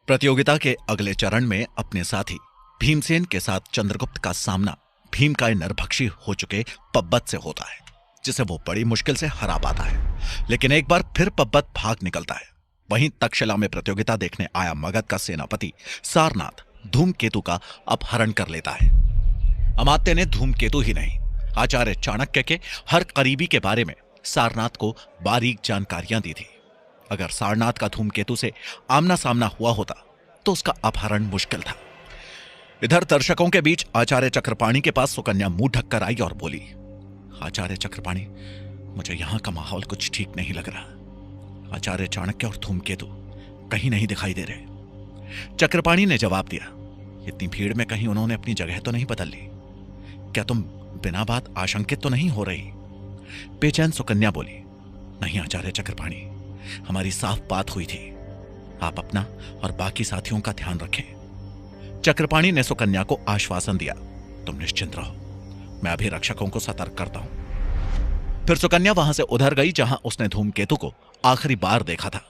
प्रतियोगिता के अगले चरण में अपने साथी भीमसेन के साथ चंद्रगुप्त का सामना भीम का नरभक्षी हो चुके पब्बत से होता है, जिसे वो बड़ी मुश्किल से हरा पाता है। लेकिन एक बार फिर पब्बत भाग निकलता है। वहीं तक्षशिला में प्रतियोगिता देखने आया मगध का सेनापति सारनाथ धूमकेतु का अपहरण कर लेता है। अमात्य ने धूमकेतु ही नहीं, आचार्य चाणक्य के हर करीबी के बारे में सारनाथ को बारीक जानकारियां दी थी। अगर सारनाथ का धूमकेतु से आमना सामना हुआ होता तो उसका अपहरण मुश्किल था। इधर दर्शकों के बीच आचार्य चक्रपाणी के पास सुकन्या मुंह ढककर आई और बोली, आचार्य चक्रपाणी, मुझे यहां का माहौल कुछ ठीक नहीं लग रहा। आचार्य चाणक्य और धूमकेतु कहीं नहीं दिखाई दे रहे। चक्रपाणी ने जवाब दिया, इतनी भीड़ में कहीं उन्होंने अपनी जगह तो नहीं बदल ली? क्या तुम बिना बात आशंकित तो नहीं हो रही? बेचैन सुकन्या बोली, नहीं आचार्य चक्रपाणी, हमारी साफ बात हुई थी। आप अपना और बाकी साथियों का ध्यान रखें। चक्रपाणी ने सुकन्या को आश्वासन दिया, तुम निश्चिंत रहो, मैं अभी रक्षकों को सतर्क करता हूं। फिर सुकन्या वहां से उधर गई जहां उसने धूमकेतु को आखिरी बार देखा था।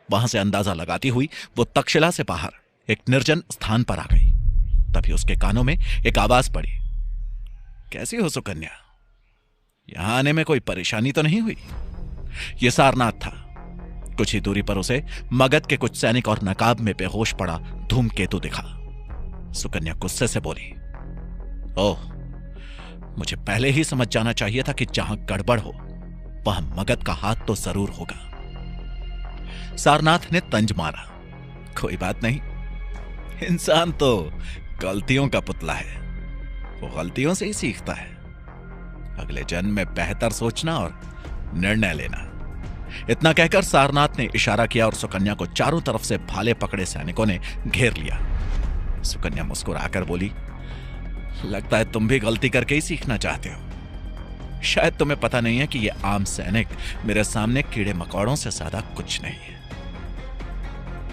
वहां से अंदाजा लगाती हुई वो तक्षशिला से बाहर एक निर्जन स्थान पर आ गई। तभी उसके कानों में एक आवाज पड़ी, कैसी हो सुकन्या? यहां आने में कोई परेशानी तो नहीं हुई? यह सारनाथ था। कुछ ही दूरी पर उसे मगध के कुछ सैनिक और नकाब में बेहोश पड़ा धूमकेतु दिखा। सुकन्या गुस्से से बोली, ओह, मुझे पहले ही समझ जाना चाहिए था कि जहां गड़बड़ हो वहां मगध का हाथ तो जरूर होगा। सारनाथ ने तंज मारा, कोई बात नहीं, इंसान तो गलतियों का पुतला है, वो गलतियों से ही सीखता है। अगले जन्म में बेहतर सोचना और निर्णय लेना। इतना कहकर सारनाथ ने इशारा किया और सुकन्या को चारों तरफ से भाले पकड़े सैनिकों ने घेर लिया। सुकन्या मुस्कुराकर बोली, लगता है तुम भी गलती करके ही सीखना चाहते हो। शायद तुम्हें पता नहीं है कि ये आम सैनिक मेरे सामने कीड़े मकोड़ों से ज्यादा कुछ नहीं है।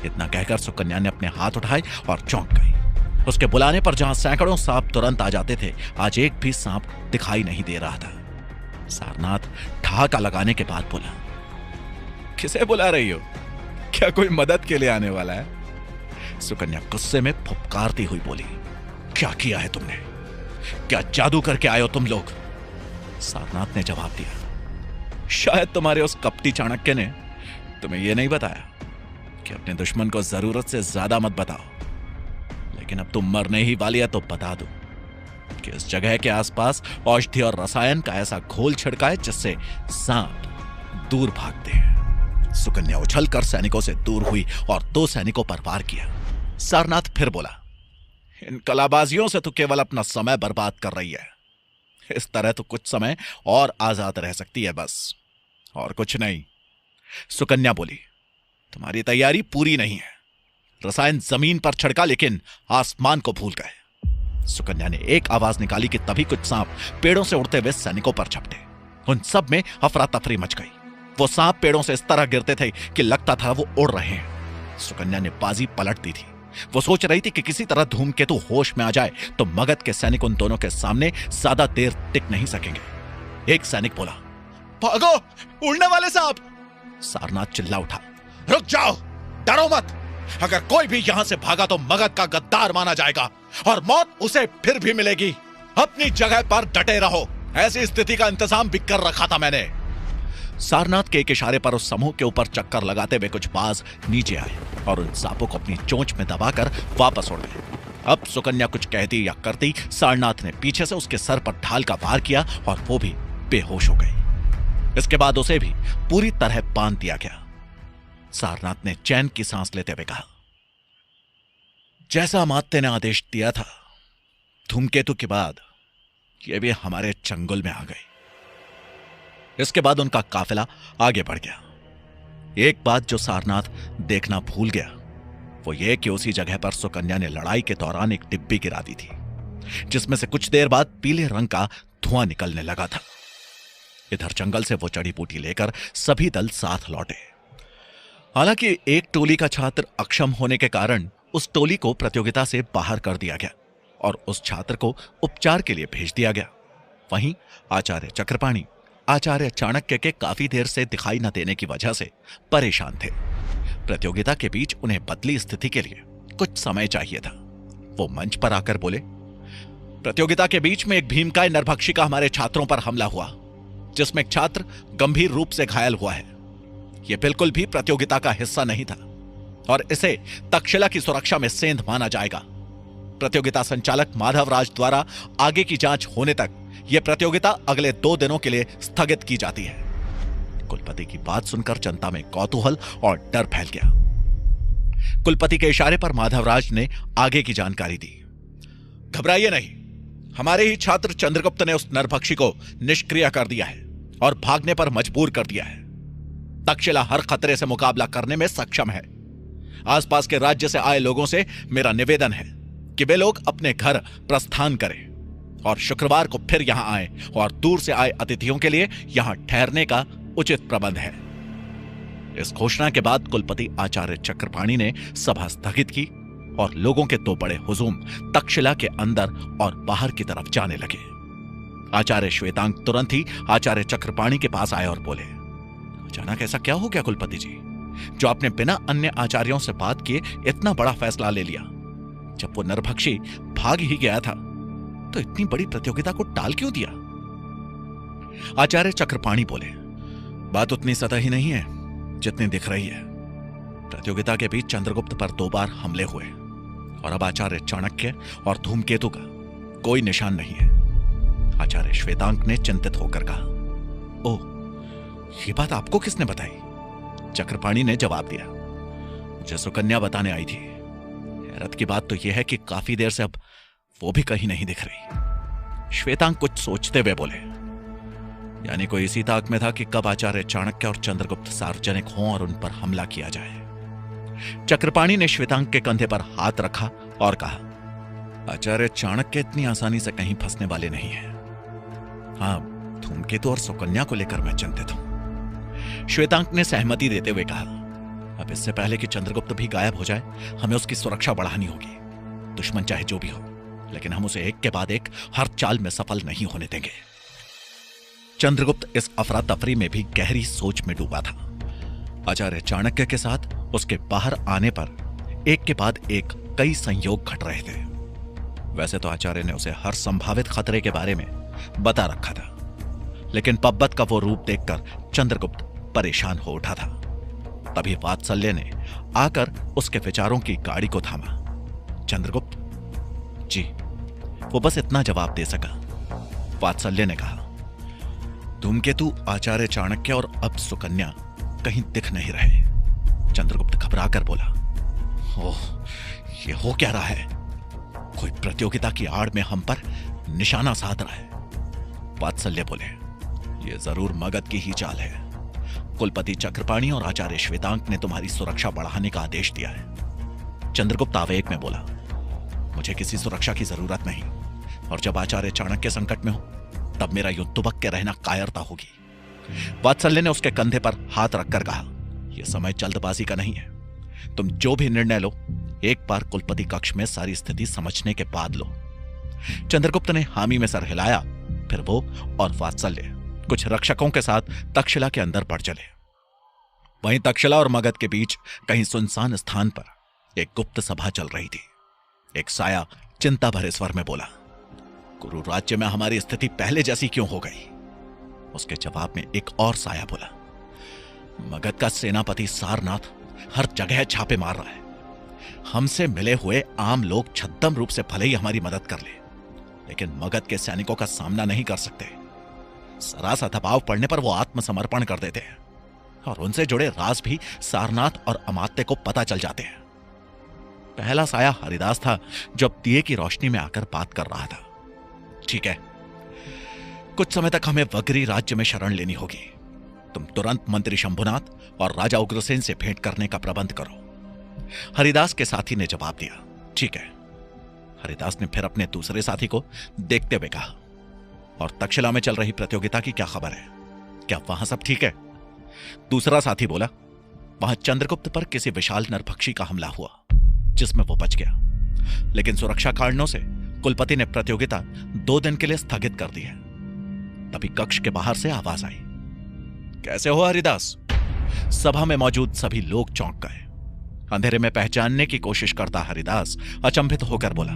इतना कहकर सुकन्या ने अपने हाथ उठाए और चौंक गई। उसके बुलाने पर जहां सैकड़ों सांप तुरंत आ जाते थे, आज एक भी सांप दिखाई नहीं दे रहा था। सारनाथ ठहाका लगाने के बाद बोला, किसे बुला रही हो? क्या कोई मदद के लिए आने वाला है? सुकन्या गुस्से में फुफकारती हुई बोली, क्या किया है तुमने? क्या जादू करके आए हो तुम लोग? सारनाथ ने जवाब दिया, शायद तुम्हारे उस कपटी चाणक्य ने तुम्हें यह नहीं बताया कि अपने दुश्मन को जरूरत से ज्यादा मत बताओ। लेकिन अब तुम मरने ही वाली है तो बता दो कि इस जगह के आसपास औषधि और रसायन का ऐसा घोल छिड़का है जिससे सांप दूर भागते हैं। सुकन्या उछलकर सैनिकों से दूर हुई और दो सैनिकों पर वार किया। सारनाथ फिर बोला, इन कलाबाजियों से तो केवल अपना समय बर्बाद कर रही है। इस तरह तो कुछ समय और आजाद रह सकती है, बस और कुछ नहीं। सुकन्या बोली, तुम्हारी तैयारी पूरी नहीं है। रसायन जमीन पर छिड़का लेकिन आसमान को भूल गए। सुकन्या ने एक आवाज निकाली कि तभी कुछ सांप पेड़ों से उड़ते हुए सैनिकों पर झपटे। उन सब में अफरा तफरी मच गई। वो सांप पेड़ों से इस तरह गिरते थे कि लगता था वो उड़ रहे हैं। सुकन्या ने बाजी पलट दी थी। वो सोच रही थी कि किसी तरह धूमकेतु होश में आ जाए तो मगध के सैनिक उन दोनों के सामने ज्यादा देर टिक नहीं सकेंगे। एक सैनिक बोला, भागो, उड़ने वाले सांप! सारनाथ चिल्ला उठा, रुक जाओ, डरो मत। अगर कोई भी यहां से भागा तो मगध का गद्दार माना जाएगा और मौत उसे फिर भी मिलेगी। अपनी जगह पर डटे रहो। ऐसी स्थिति का इंतजाम भी कर रखा था मैंने। सारनाथ के एक इशारे पर उस समूह के ऊपर चक्कर लगाते हुए कुछ बाज नीचे आए और उन सांपों को अपनी चोंच में दबाकर वापस उड़ गए। अब सुकन्या कुछ कहती या करती, सारनाथ ने पीछे से उसके सर पर ढाल का वार किया और वो भी बेहोश हो गई। इसके बाद उसे भी पूरी तरह बांध दिया गया। सारनाथ ने चैन की सांस लेते हुए कहा, जैसा अमात्य ने आदेश दिया था, धूमकेतु के बाद ये भी हमारे चंगुल में आ गई। इसके बाद उनका काफिला आगे बढ़ गया। एक बात जो सारनाथ देखना भूल गया वो ये कि उसी जगह पर सुकन्या ने लड़ाई के दौरान एक डिब्बी गिरा दी थी, जिसमें से कुछ देर बाद पीले रंग का धुआं निकलने लगा था। इधर जंगल से वो जड़ी बूटी लेकर सभी दल साथ लौटे। हालांकि एक टोली का छात्र अक्षम होने के कारण उस टोली को प्रतियोगिता से बाहर कर दिया गया और उस छात्र को उपचार के लिए भेज दिया गया। वहीं आचार्य चक्रपाणी आचार्य चाणक्य के काफी देर से दिखाई न देने की वजह से परेशान थे। प्रतियोगिता के बीच उन्हें बदली स्थिति के लिए कुछ समय चाहिए था। वो मंच पर आकर बोले, प्रतियोगिता के बीच में एक भीमकाय नरभक्षी का हमारे छात्रों पर हमला हुआ, जिसमें एक छात्र गंभीर रूप से घायल हुआ है। यह बिल्कुल भी प्रतियोगिता का हिस्सा नहीं था और इसे तक्षशिला की सुरक्षा में सेंध माना जाएगा। प्रतियोगिता संचालक माधवराज द्वारा आगे की जांच होने तक यह प्रतियोगिता अगले 2 दिनों के लिए स्थगित की जाती है। कुलपति की बात सुनकर जनता में कौतूहल और डर फैल गया। कुलपति के इशारे पर माधवराज ने आगे की जानकारी दी। घबराइए नहीं, हमारे ही छात्र चंद्रगुप्त ने उस नरभक्षी को निष्क्रिय कर दिया है और भागने पर मजबूर कर दिया है। तक्षशिला हर खतरे से मुकाबला करने में सक्षम है। आसपास के राज्य से आए लोगों से मेरा निवेदन है कि वे लोग अपने घर प्रस्थान करें और शुक्रवार को फिर यहां आए और दूर से आए अतिथियों के लिए यहां ठहरने का उचित प्रबंध है। इस घोषणा के बाद कुलपति आचार्य चक्रपाणि ने सभा स्थगित की और लोगों के 2 बड़े हुजूम तक्षशिला के अंदर और बाहर की तरफ जाने लगे। आचार्य श्वेतांग तुरंत ही आचार्य चक्रपाणि के पास आए और बोले, अचानक ऐसा क्या हो गया कुलपति जी, जो आपने बिना अन्य आचार्यों से बात किए इतना बड़ा फैसला ले लिया? जब वो नरभक्षी भाग ही गया था तो इतनी बड़ी प्रतियोगिता को टाल क्यों दिया? आचार्य चक्रपाणि बोले, बात उतनी सतही नहीं है जितनी दिख रही है। प्रतियोगिता के बीच चंद्रगुप्त पर 2 बार हमले हुए और अब आचार्य चाणक्य और धूमकेतु का कोई निशान नहीं है। आचार्य श्वेतांक ने चिंतित होकर कहा, ओह, ये बात आपको किसने बताई? चक्रपाणि ने जवाब दिया, मुझे सुकन्या बताने आई थी। हैरत की बात तो यह है कि काफी देर से अब वो भी कहीं नहीं दिख रही। श्वेतांक कुछ सोचते हुए बोले, यानी कोई इसी ताक में था कि कब आचार्य चाणक्य और चंद्रगुप्त सार्वजनिक हों और उन पर हमला किया जाए। चक्रपाणि ने श्वेतांक के कंधे पर हाथ रखा और कहा, आचार्य चाणक्य इतनी आसानी से कहीं फंसने वाले नहीं हैं। हां, धूमकेतु और सुकन्या को लेकर मैं चिंतित हूं। श्वेतांक ने सहमति देते हुए कहा, अब इससे पहले कि चंद्रगुप्त भी गायब हो जाए, हमें उसकी सुरक्षा बढ़ानी होगी। दुश्मन चाहे जो भी हो, लेकिन हम उसे एक के बाद एक हर चाल में सफल नहीं होने देंगे। चंद्रगुप्त इस अफरा तफरी में भी गहरी सोच में डूबा था। आचार्य चाणक्य के साथ उसके बाहर आने पर एक के बाद एक कई संयोग घट रहे थे। वैसे तो आचार्य ने उसे हर संभावित खतरे के बारे में बता रखा था, लेकिन पब्बत का वो रूप देखकर चंद्रगुप्त परेशान हो उठा था। तभी वात्सल्य ने आकर उसके विचारों की गाड़ी को थामा। चंद्रगुप्त जी, वो बस इतना जवाब दे सका। वात्सल्य ने कहा, धूमकेतु, आचार्य चाणक्य और अब सुकन्या कहीं दिख नहीं रहे। चंद्रगुप्त घबरा कर बोला, ओह, ये हो क्या रहा है? कोई प्रतियोगिता की आड़ में हम पर निशाना साध रहा है। वात्सल्य बोले, ये जरूर मगध की ही चाल है। कुलपति चक्रपाणि और आचार्य श्वेतांक ने तुम्हारी सुरक्षा बढ़ाने का आदेश दिया है। चंद्रगुप्त आवेग में बोला, मुझे किसी सुरक्षा की जरूरत नहीं, और जब आचार्य चाणक्य संकट में हो तब मेरा यूं दुबक के रहना कायरता होगी। वात्सल्य ने उसके कंधे पर हाथ रखकर कहा, यह समय जल्दबाजी का नहीं है। तुम जो भी निर्णय लो, एक बार कुलपति कक्ष में सारी स्थिति समझने के बाद लो। चंद्रगुप्त ने हामी में सर हिलाया। फिर वो और वात्सल्य कुछ रक्षकों के साथ तक्षशिला के अंदर बढ़ चले। वहीं तक्षशिला और मगध के बीच कहीं सुनसान स्थान पर एक गुप्त सभा चल रही थी। एक साया चिंता भरे स्वर में बोला, गुरु राज्य में हमारी स्थिति पहले जैसी क्यों हो गई? उसके जवाब में एक और साया बोला, मगध का सेनापति सारनाथ हर जगह छापे मार रहा है। हमसे मिले हुए आम लोग छद्म रूप से भले ही हमारी मदद कर ले, लेकिन मगध के सैनिकों का सामना नहीं कर सकते। जरा सा दबाव पड़ने पर वो आत्मसमर्पण कर देते हैं और उनसे जुड़े राज भी सारनाथ और अमात्य को पता चल जाते हैं। पहला साया हरिदास था, जो अब दिए की रोशनी में आकर बात कर रहा था। ठीक है, कुछ समय तक हमें वगरी राज्य में शरण लेनी होगी। तुम तुरंत मंत्री शंभुनाथ और राजा उग्रसेन से भेंट करने का प्रबंध करो। हरिदास के साथी ने जवाब दिया, ठीक है। हरिदास ने फिर अपने दूसरे साथी को देखते हुए कहा, और तक्षशिला में चल रही प्रतियोगिता की क्या खबर है? क्या वहां सब ठीक है? दूसरा साथी बोला, वहां चंद्रगुप्त पर किसी विशाल नरभक्षी का हमला हुआ, जिसमें वो बच गया, लेकिन सुरक्षा कारणों से कुलपति ने प्रतियोगिता 2 दिन के लिए स्थगित कर दी है। तभी कक्ष के बाहर से आवाज आई, कैसे हो हरिदास? सभा में मौजूद सभी लोग चौंक गए। अंधेरे में पहचानने की कोशिश करता हरिदास अचंभित होकर बोला,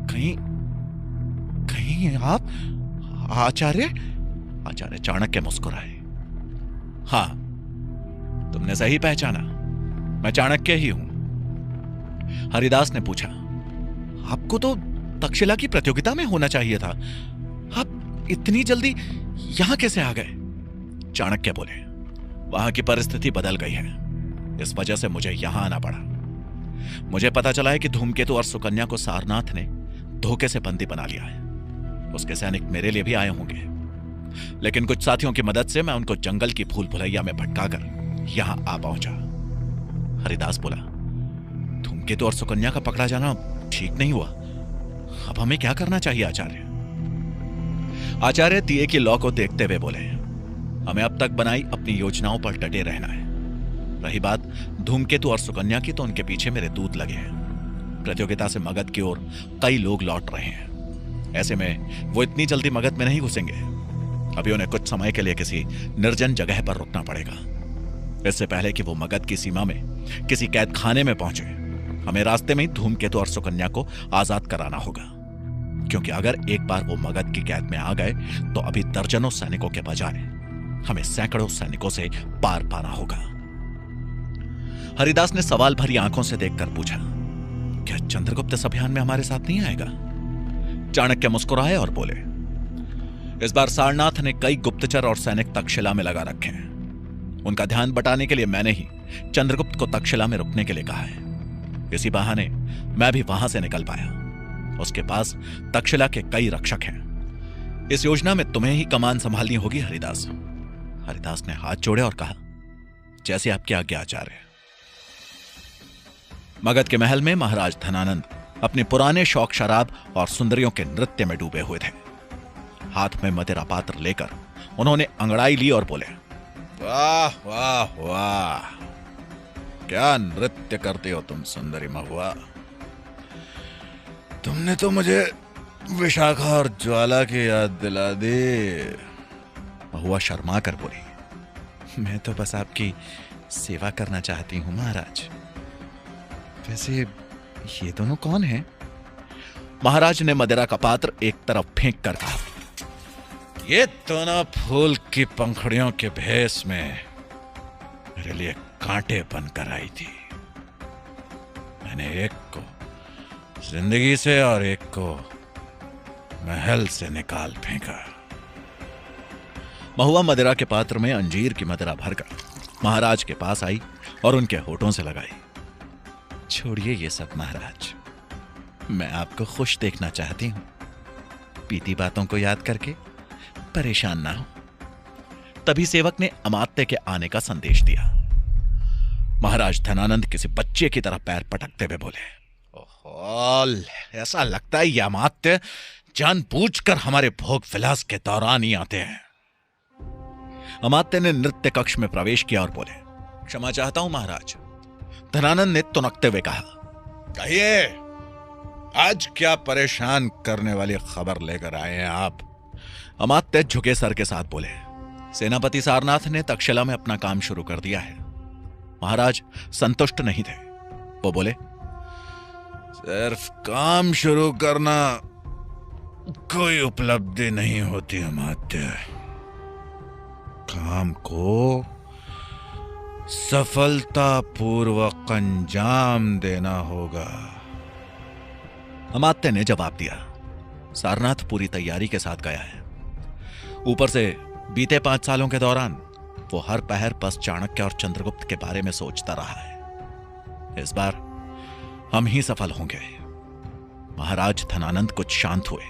कहीं कहीं आप आचार्य? आचार्य चाणक्य मुस्कुराए। हां, तुमने सही पहचाना, मैं चाणक्य ही हूं। हरिदास ने पूछा, आपको तो तक्षशिला की प्रतियोगिता में होना चाहिए था, आप इतनी जल्दी यहां कैसे आ गए? चाणक्य बोले, वहां की परिस्थिति बदल गई है, इस वजह से मुझे यहां आना पड़ा। मुझे पता चला है कि धूमकेतु और सुकन्या को सारनाथ ने धोखे से बंदी बना लिया है। उसके सैनिक मेरे लिए भी आए होंगे, लेकिन कुछ साथियों की मदद से मैं उनको जंगल की भूल भुलैया में भटकाकर यहां आ पहुंचा। हरिदास बोला, धूमकेतु और सुकन्या का पकड़ा जाना ठीक नहीं हुआ, अब हमें क्या करना चाहिए आचार्य? आचार्य दिए की लौ को देखते हुए बोले, हमें अब तक बनाई अपनी योजनाओं पर डटे रहना है। रही बात धूमकेतु और सुकन्या की, तो उनके पीछे मेरे दूत लगे हैं। प्रतियोगिता से मगध की ओर कई लोग लौट रहे हैं। ऐसे में वो इतनी जल्दी मगध में नहीं घुसेंगे। अभी उन्हें कुछ समय के लिए किसी निर्जन जगह पर रुकना पड़ेगा। इससे पहले कि वो मगध की सीमा में किसी कैद खाने में पहुंचे, हमें रास्ते में ही धूमकेतु और सुकन्या को आजाद कराना होगा, क्योंकि अगर एक बार वो मगध की कैद में आ गए तो अभी दर्जनों सैनिकों के बजाय हमें सैकड़ों सैनिकों से पार पाना होगा। हरिदास ने सवाल भरी आंखों से देखकर पूछा, क्या चंद्रगुप्त इस अभियान में हमारे साथ नहीं आएगा? चाणक्य मुस्कुराए और बोले, इस बार सारनाथ ने कई गुप्तचर और सैनिक तक्षशिला में लगा रखे हैं। उनका ध्यान बटाने के लिए मैंने ही चंद्रगुप्त को तक्षशिला में रुकने के लिए कहा है। इसी बहाने मैं भी वहां से निकल पाया। उसके पास तक्षशिला के कई रक्षक हैं। इस योजना में तुम्हें ही कमान संभालनी होगी हरिदास। हरिदास ने हाथ जोड़े और कहा, जैसे आपकी आज्ञा आचार्य। मगध के महल में महाराज धनानंद अपने पुराने शौक शराब और सुंदरियों के नृत्य में डूबे हुए थे। हाथ में मदिरा पात्र लेकर उन्होंने अंगड़ाई ली और बोले, वाह वाह वाह, क्या नृत्य करते हो तुम सुंदरी महुआ। तुमने तो मुझे विशाखा और ज्वाला की याद दिला दी। महुआ शर्मा कर बोली, मैं तो बस आपकी सेवा करना चाहती हूं महाराज। वैसे ये दोनों कौन हैं? महाराज ने मदिरा का पात्र एक तरफ फेंक कर कहा, ये दोनों फूल की पंखुड़ियों के भेष में मेरे लिए कांटे बनकर आई थी। मैंने एक को जिंदगी से और एक को महल से निकाल फेंका। महुआ मदिरा के पात्र में अंजीर की मदिरा भरकर महाराज के पास आई और उनके होठों से लगाई। छोड़िए ये सब महाराज, मैं आपको खुश देखना चाहती हूं। बीती बातों को याद करके परेशान ना हो। तभी सेवक ने अमात्य के आने का संदेश दिया। महाराज धनानंद किसी बच्चे की तरह पैर पटकते हुए बोले, ओहो, ऐसा लगता है ये अमात्य जानबूझकर हमारे भोग विलास के दौरान ही आते हैं। अमात्य ने नृत्य कक्ष में प्रवेश किया और बोले, क्षमा चाहता हूं महाराज। धनानंद ने तुनकते हुए कहा, कहिए, आज क्या परेशान करने वाली खबर लेकर आए हैं आप? अमात्य झुके सर के साथ बोले, सेनापति सारनाथ ने तक्षशिला में अपना काम शुरू कर दिया है। महाराज संतुष्ट नहीं थे। वो बोले, सिर्फ काम शुरू करना कोई उपलब्धि नहीं होती अमात्य। काम को सफलतापूर्वक अंजाम देना होगा। अमात्य ने जवाब दिया, सारनाथ पूरी तैयारी के साथ गया है। ऊपर से बीते 5 सालों के दौरान वो हर पहर बस चाणक्य और चंद्रगुप्त के बारे में सोचता रहा है। इस बार हम ही सफल होंगे। महाराज धनानंद कुछ शांत हुए।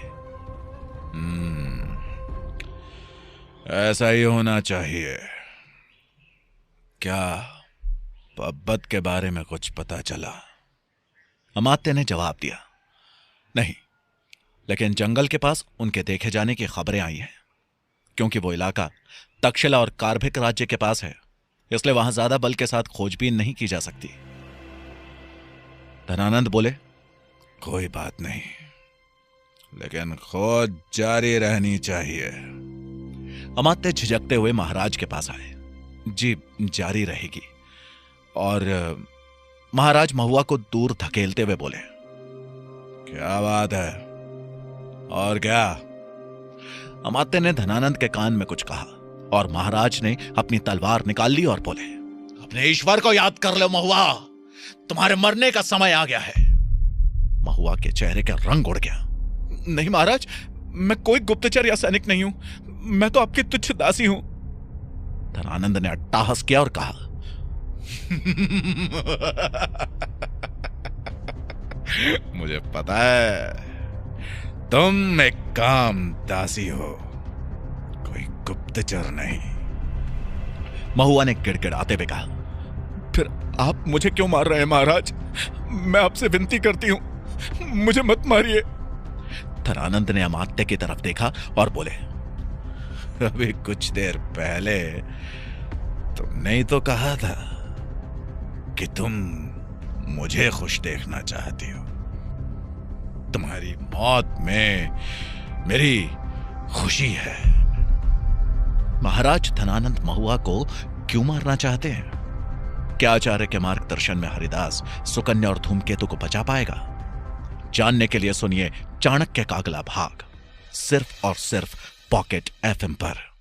ऐसा ही होना चाहिए। क्या पब्बत के बारे में कुछ पता चला? अमात्य ने जवाब दिया, नहीं, लेकिन जंगल के पास उनके देखे जाने की खबरें आई हैं। क्योंकि वो इलाका तक्षशिला और कार्भिक राज्य के पास है, इसलिए वहां ज्यादा बल के साथ खोजबीन नहीं की जा सकती। धनानंद बोले, कोई बात नहीं, लेकिन खोज जारी रहनी चाहिए। अमात्य झिझकते हुए महाराज के पास आए। जी, जारी रहेगी। और महाराज महुआ को दूर धकेलते हुए बोले, क्या बात है? और क्या? अमात्य ने धनानंद के कान में कुछ कहा और महाराज ने अपनी तलवार निकाल ली और बोले, अपने ईश्वर को याद कर लो महुआ, तुम्हारे मरने का समय आ गया है। महुआ के चेहरे का रंग उड़ गया। नहीं महाराज, मैं कोई गुप्तचर या सैनिक नहीं हूं, मैं तो आपकी तुच्छ दासी हूं। धनानंद ने अट्टहास किया और कहा, मुझे पता है तुम एक काम दासी हो, कोई गुप्तचर नहीं। महुआ ने गिड़गिड़ाते हुए कहा, फिर आप मुझे क्यों मार रहे हैं महाराज? मैं आपसे विनती करती हूं, मुझे मत मारिए। धनानंद ने अमात्य की तरफ देखा और बोले, अभी कुछ देर पहले तुमने ही तो कहा था कि तुम मुझे खुश देखना चाहती हो। तुम्हारी मौत में मेरी खुशी है। महाराज धनानंद महुआ को क्यों मारना चाहते हैं? क्या आचार्य के मार्गदर्शन में हरिदास सुकन्या और धूमकेतु को बचा पाएगा? जानने के लिए सुनिए चाणक्य का अगला भाग, सिर्फ और सिर्फ पॉकेट FM पर।